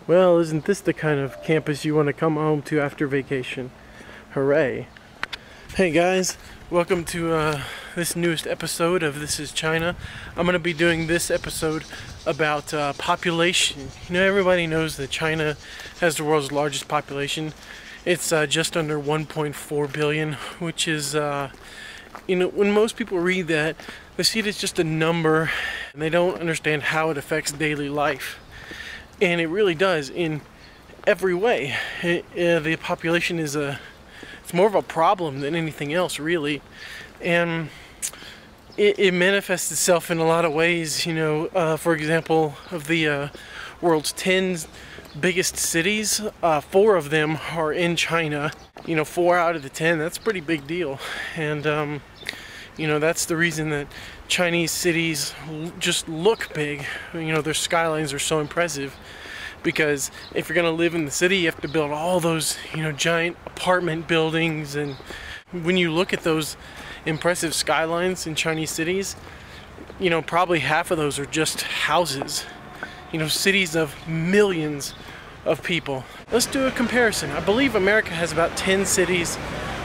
Well, isn't this the kind of campus you want to come home to after vacation? Hooray. Hey guys, welcome to this newest episode of This is China. I'm going to be doing this episode about population. You know, everybody knows that China has the world's largest population. It's just under 1.4 billion, which is, you know, when most people read that, they see it as just a number and they don't understand how it affects daily life. And it really does in every way. The population is it's more of a problem than anything else, really. And it manifests itself in a lot of ways. You know, for example, of the world's 10 biggest cities, 4 of them are in China. You know, 4 out of the 10, that's a pretty big deal. And you know, that's the reason that Chinese cities just look big. You know, their skylines are so impressive, because if you're going to live in the city, you have to build all those, you know, giant apartment buildings. And when you look at those impressive skylines in Chinese cities, you know, probably half of those are just houses. You know, cities of millions of people. Let's do a comparison. I believe America has about 10 cities,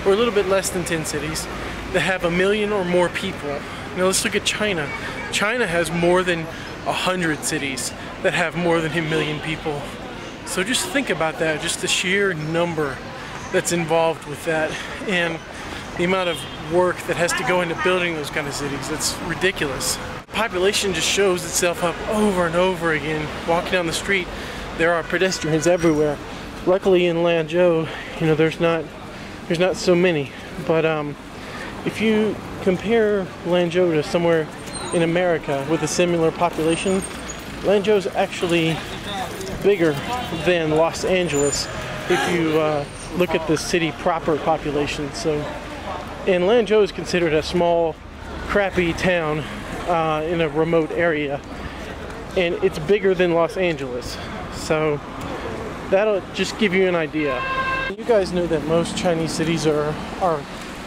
or a little bit less than 10 cities, that have 1 million or more people. Now let's look at China. China has more than 100 cities that have more than 1 million people. So just think about that, just the sheer number that's involved with that, and the amount of work that has to go into building those kind of cities. It's ridiculous. Population just shows itself up over and over again. Walking down the street, there are pedestrians everywhere. Luckily in Lanzhou, you know, there's not so many. But if you compare Lanzhou to somewhere in America with a similar population, Lanzhou is actually bigger than Los Angeles if you look at the city proper population. So, and Lanzhou is considered a small, crappy town in a remote area, and it's bigger than Los Angeles. So that'll just give you an idea. You guys know that most Chinese cities are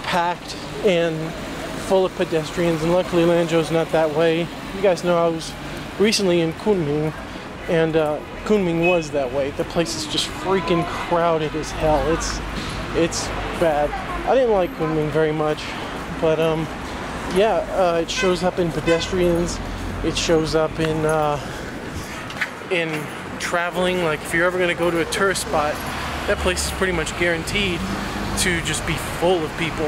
packed and full of pedestrians, and luckily Lanzhou's not that way. You guys know I was recently in Kunming, and Kunming was that way. The place is just freaking crowded as hell. It's bad. I didn't like Kunming very much, but yeah, it shows up in pedestrians. It shows up in traveling. Like if you're ever going to go to a tourist spot, that place is pretty much guaranteed to just be full of people.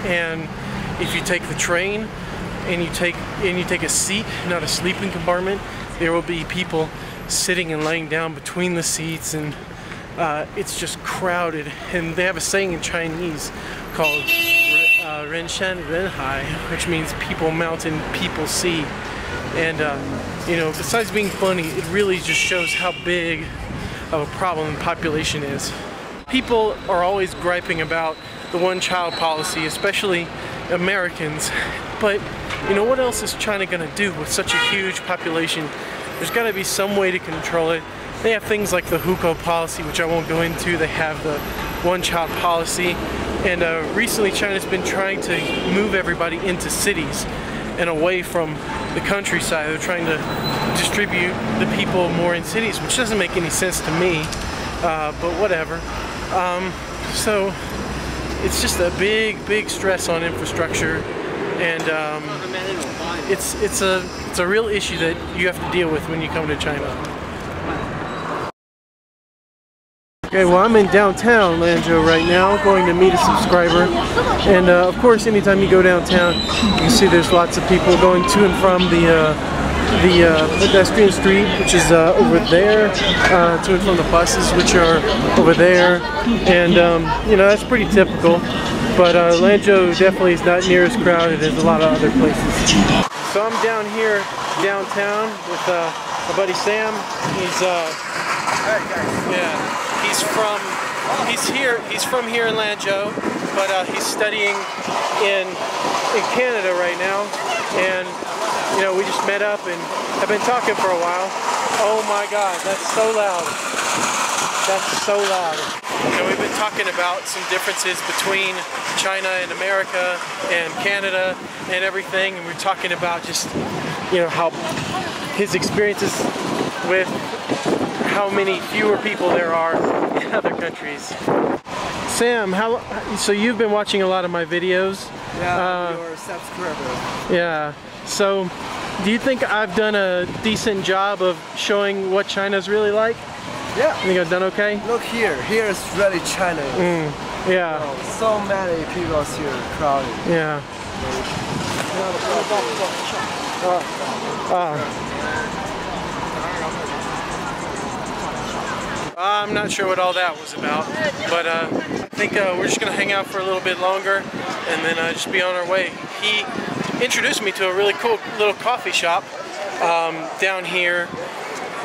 And if you take the train and you take a seat, not a sleeping compartment, there will be people sitting and laying down between the seats, and it's just crowded. And they have a saying in Chinese called Ren Shan Ren Hai, which means people mountain, people sea. And you know, besides being funny, it really just shows how big of a problem population is. People are always griping about the one-child policy, especially Americans. But you know, what else is China going to do with such a huge population? There's got to be some way to control it. They have things like the hukou policy, which I won't go into. They have the one-child policy. And recently China's been trying to move everybody into cities and away from the countryside. They're trying to distribute the people more in cities, which doesn't make any sense to me, but whatever. So it's just a big stress on infrastructure, and it's a real issue that you have to deal with when you come to China. Okay, well, I'm in downtown Lanzhou right now, going to meet a subscriber, and of course, anytime you go downtown, you can see there's lots of people going to and from the pedestrian street, which is over there, to and from the buses, which are over there, and you know, that's pretty typical. But Lanzhou definitely is not near as crowded as a lot of other places. So I'm down here downtown with my buddy Sam. He's from here in Lanzhou, but he's studying in Canada right now, and you know, we just met up and have been talking for a while. Oh my God, that's so loud. That's so loud. You know, we've been talking about some differences between China and America and Canada and everything, and we're talking about just, you know, how his experiences with how many fewer people there are in other countries. Sam, so you've been watching a lot of my videos. Yeah, you're a subscriber. Yeah. So, do you think I've done a decent job of showing what China's really like? Yeah. You think I've done okay? Look here. Here is really China. Yeah. Oh, so many people here crowded. Yeah. I'm not sure what all that was about, but I think we're just gonna hang out for a little bit longer and then just be on our way. He introduced me to a really cool little coffee shop down here,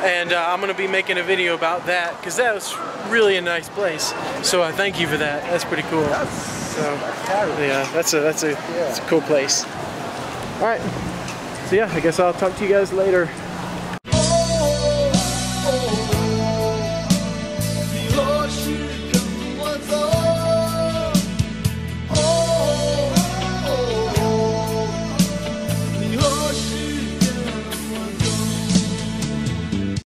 and I'm gonna be making a video about that because that was really a nice place. So thank you for that. That's pretty cool. So yeah, that's a cool place. All right. So yeah, I guess I'll talk to you guys later.